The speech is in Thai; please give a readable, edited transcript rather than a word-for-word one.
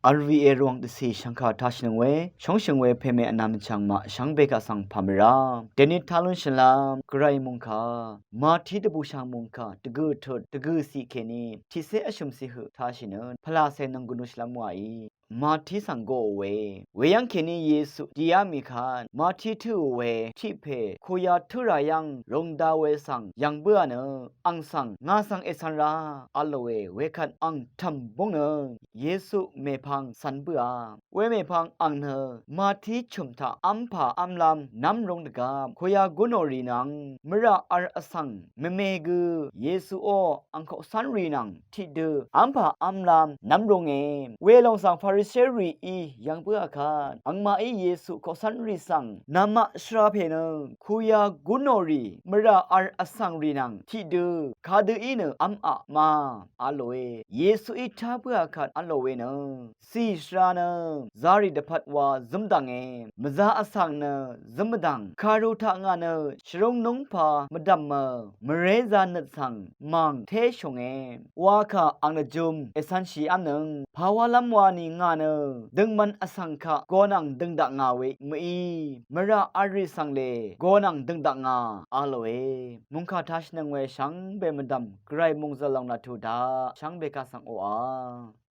RVA รวงตสีชังคาทัชนงเวชงชงเวเพเมอนามชังมาชังเบกะสังพามราเดนิทาลุนชลามกรายมุงคามาทีตบูชางมุงคาตะกุทดตะกุสีเคนีทิเซอชุมสิหทาชินนพลาเซนังกุนุชลามวายมาทีสังโกเวยังเคนีเยซูดิยามิคานมาทีทูเวทิเพคุยาทุรายังรงดาเวสังยังเบื่อเนอังสังงาสังเอสันราอัลเวคันอังทัมบงเนเยซูเมพังสันเบื่อเวเมพังอังเนมาทีชุมทาอัมพาอัมลำน้ำรงดกามคุยากุนอรีนังมระอาร์อสังเมเมกุเยซูโออังขสันรีนังทิเดอัมพาอัมลำน้ำรงเวลองสังฟาริเชรีอียังเบื่อคานอังมาเยซูขสันรีสังนามะชราเพนคุยากุนอรีมระอาร์อสังรีนังทิเดคาเดอีเนอัมอะมาอาโลเยซูอิทาเบื่อคานอัลโลเวเนสีชราเนซาริดพัดวาซุมดังมซาอสังเนซุมดังคารุทางานชรงนงพามดัมมเรซานัดสังมังเทชงวาคาอังนจุมเอสันชีอันนึงภาวะลัมวานีงานดึงมันอสังคะกอนังดึงดักงาเวมีมระอาริสังเลกอนังดึงดักงาอาโลมุงคาทัชนังเวชังเบมดัมไกรมุงซะลองนาทูดาชังเบกาสังโออา